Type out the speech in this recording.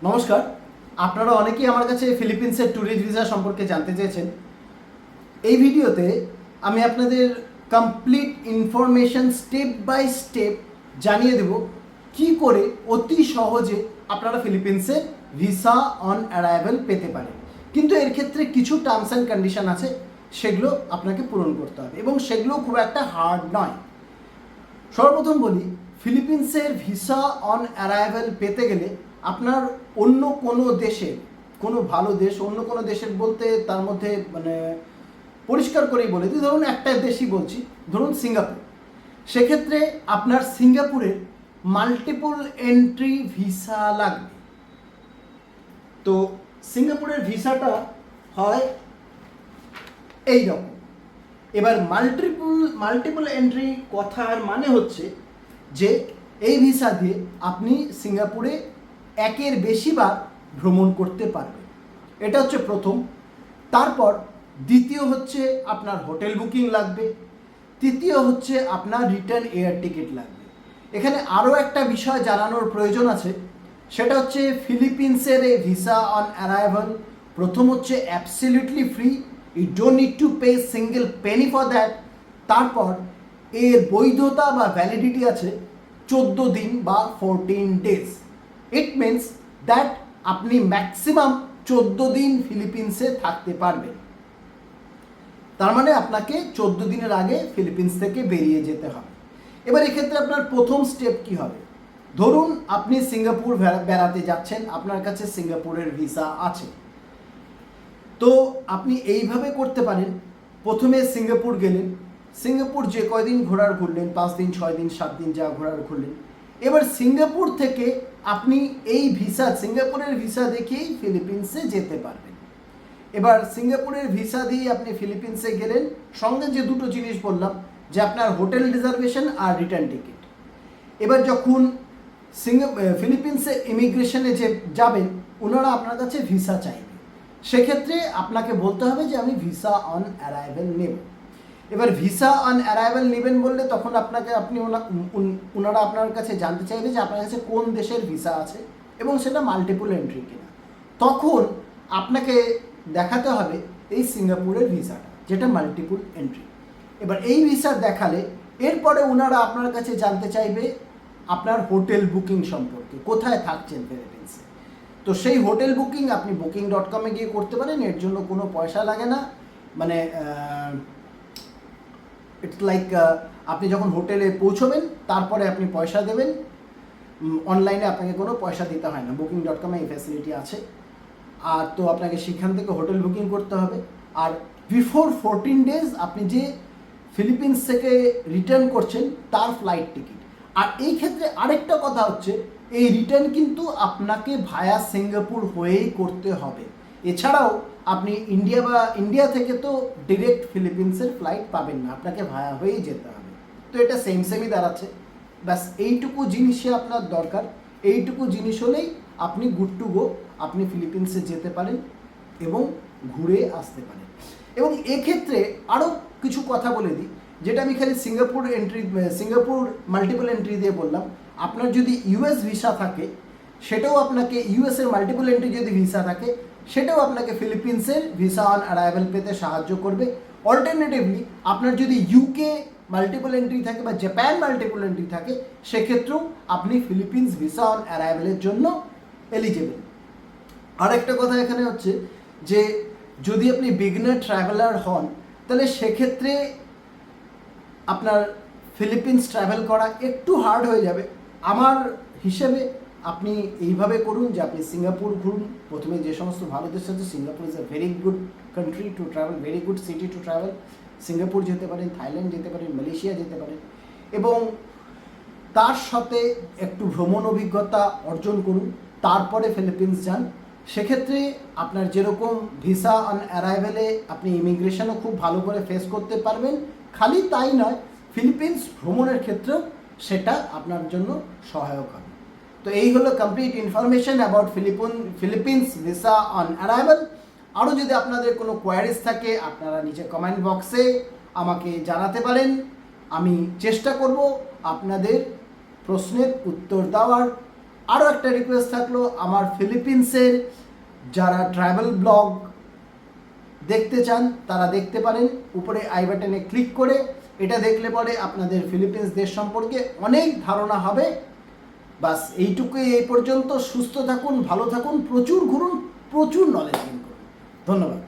নমস্কার। আপনারা অনেকেই আমার কাছে ফিলিপিন্সের ট্যুরিস্ট ভিসা সম্পর্কে জানতে চেয়েছেন। এই ভিডিওতে আমি আপনাদের complete information step by step জানিয়ে দেব কি করে অতি সহজে আপনারা ফিলিপিন্সে ভিসা অন অ্যারাইভাল পেতে পারেন। কিন্তু এর ক্ষেত্রে কিছু টার্মস অ্যান্ড কন্ডিশন আছে, সেগুলো আপনাকে পূরণ করতে হবে এবং সেগুলো খুব একটা হার্ড নয়। সর্বপ্রথম বলি, ফিলিপিন্সের ভিসা অন অ্যারাইভাল পেতে গেলে আপনার অন্য কোনো দেশে, কোনো ভালো দেশ, অন্য কোনো দেশের বলতে তার মধ্যে পরিষ্কার করেই বলে দিই, ধরুন একটা দেশই বলছি, ধরুন সিঙ্গাপুর। সেক্ষেত্রে আপনার সিঙ্গাপুরের মাল্টিপল এন্ট্রি ভিসা লাগবে। তো সিঙ্গাপুরের ভিসাটা হয় এই রকম। এবার মাল্টিপল এন্ট্রি কথার মানে হচ্ছে যে এই ভিসা দিয়ে আপনি সিঙ্গাপুরে একের বেশি বার ভ্রমণ করতে পারবেন। এটা হচ্ছে প্রথম। তারপর দ্বিতীয় হচ্ছে আপনার হোটেল বুকিং লাগবে। তৃতীয় হচ্ছে আপনার রিটার্ন এয়ার টিকিট লাগবে। এখানে আরও একটা বিষয় জানানোর প্রয়োজন আছে, সেটা হচ্ছে ফিলিপিন্সের এই ভিসা অন অ্যারাইভাল প্রথম হচ্ছে absolutely free, you don't need to pay single penny for that. তারপর এর বৈধতা বা ভ্যালিডিটি আছে 14 দিন বা 14 ডেজ। ইট মিনস দ্যাট আপনি ম্যাক্সিমাম 14 দিন ফিলিপিন্সে থাকতে পারবেন। তার মানে আপনাকে 14 দিনের আগে ফিলিপিন্স থেকে বেরিয়ে যেতে হবে। এবার এক্ষেত্রে আপনার প্রথম স্টেপ কি হবে? ধরুন আপনি সিঙ্গাপুর বেড়াতে যাচ্ছেন, আপনার কাছে সিঙ্গাপুরের ভিসা আছে। তো আপনি এইভাবে করতে পারেন, প্রথমে সিঙ্গাপুর গেলেন, সিঙ্গাপুর যে কয়দিন ঘুরলেন, 5 দিন 6 দিন 7 দিন যা ঘুরলেন। এবার সিঙ্গাপুর থেকে আপনি এই ভিসা, সিঙ্গাপুরের ভিসা দেখেই ফিলিপিন্সে যেতে পারবেন। এবার সিঙ্গাপুরের ভিসা দিয়ে আপনি ফিলিপিন্সে গেলেন, সঙ্গে যে দুটো জিনিস বললাম, যে আপনার হোটেল রিজার্ভেশন আর রিটার্ন টিকিট। এবার যখন ফিলিপিন্সে ইমিগ্রেশনে যে যাবেন, ওনারা আপনার কাছে ভিসা চাইবে। সেক্ষেত্রে আপনাকে বলতে হবে যে আমি ভিসা অন অ্যারাইভাল নেব। এবার ভিসা অন অ্যারাইভাল নেবেন বললে তখন ওনারা আপনার কাছে জানতে চাইবে যে আপনার কাছে কোন দেশের ভিসা আছে এবং সেটা মাল্টিপল এন্ট্রি কিনা। তখন আপনাকে দেখাতে হবে এই সিঙ্গাপুরের ভিসাটা, যেটা মাল্টিপল এন্ট্রি। এবার এই ভিসা দেখালে এরপরে ওনারা আপনার কাছে জানতে চাইবে আপনার হোটেল বুকিং সম্পর্কে, কোথায় থাকছেন ফিলিপিন্সে। তো সেই হোটেল বুকিং আপনি booking.com-এ গিয়ে করতে পারেন, এর জন্য কোনো পয়সা লাগে না। মানে ইটস লাইক আপনি যখন হোটেলে পৌঁছবেন তারপরে আপনি পয়সা দেবেন, অনলাইনে আপনাকে কোনো পয়সা দিতে হয় না। booking.com-এ এই ফ্যাসিলিটি আছে। আর তো আপনাকে সেখান থেকে হোটেল বুকিং করতে হবে। আর বিফোর 14 ডেজ আপনি যে ফিলিপিন্স থেকে রিটার্ন করছেন তার ফ্লাইট টিকিট। আর এই ক্ষেত্রে আরেকটা কথা হচ্ছে, এই রিটার্ন কিন্তু আপনাকে ভায়া সিঙ্গাপুর হয়েই করতে হবে। এছাড়াও আপনি ইন্ডিয়া থেকে তো ডিরেক্ট ফিলিপিন্সের ফ্লাইট পাবেন না, আপনাকে ভায়া হয়েই যেতে হবে। তো এটা সেমই দাঁড়াচ্ছে। ব্যাস এইটুকু জিনিসই আপনার দরকার। এইটুকু জিনিস হলেই আপনি গুড টু গো, আপনি ফিলিপিন্সে যেতে পারেন এবং ঘুরে আসতে পারেন। এবং এক্ষেত্রে আরও কিছু কথা বলে দিই, যেটা আমি খালি সিঙ্গাপুর মাল্টিপল এন্ট্রি দিয়ে বললাম। আপনার যদি ইউএস ভিসা থাকে, সেটাও আপনাকে, ইউএসের মাল্টিপল এন্ট্রি যদি ভিসা থাকে, সেটাও আপনাকে ফিলিপিন্সের ভিসা অন অ্যারাইভাল পেতে সাহায্য করবে। অল্টারনেটিভলি আপনার যদি ইউকে মাল্টিপল এন্ট্রি থাকে বা জাপান মাল্টিপল এন্ট্রি থাকে, সেক্ষেত্রেও আপনি ফিলিপিন্স ভিসা অন অ্যারাইভালের জন্য এলিজেবল। আর একটা কথা এখানে হচ্ছে যে যদি আপনি বিগিনার ট্রাভেলার হন, তাহলে সেক্ষেত্রে আপনার ফিলিপিন্স ট্রাভেল করা একটু হার্ড হয়ে যাবে। আমার হিসেবে আপনি এইভাবে করুন যে আপনি সিঙ্গাপুর ঘুরুন। প্রথমে যে সমস্ত ভালো দেশ আছে, Singapore is a very good country to travel, very good city to travel. Singapore যেতে পারেন, থাইল্যান্ড যেতে পারেন, মালয়েশিয়া যেতে পারেন এবং তার সাথে একটু ভ্রমণ অভিজ্ঞতা অর্জন করুন, তারপরে ফিলিপিন্স যান। সেক্ষেত্রে আপনার যেরকম ভিসা অন অ্যারাইভেলে আপনি ইমিগ্রেশনও খুব ভালো করে ফেস করতে পারবেন। খালি তাই নয়, ফিলিপিন্স ভ্রমণের ক্ষেত্রেও সেটা আপনার জন্য সহায়ক হবে। তো এই হলো complete information about Philippines visa on arrival. আরও যদি আপনাদের কোনো কোয়ারিজ থাকে, আপনারা নিচে কমেন্ট বক্সে আমাকে জানাতে পারেন। আমি চেষ্টা করব আপনাদের প্রশ্নের উত্তর দেওয়ার। আরও একটা রিকোয়েস্ট থাকলো, আমার ফিলিপিন্সের যারা ট্রাভেল ব্লগ দেখতে চান তারা দেখতে পারেন, উপরে আই বাটনে ক্লিক করে। এটা দেখলে পরে আপনাদের ফিলিপিন্স দেশ সম্পর্কে অনেক ধারণা হবে। বাস এইটুকুই, এই পর্যন্ত। সুস্থ থাকুন, ভালো থাকুন, প্রচুর ঘুরুন, প্রচুর নলেজ গেইন করুন। ধন্যবাদ।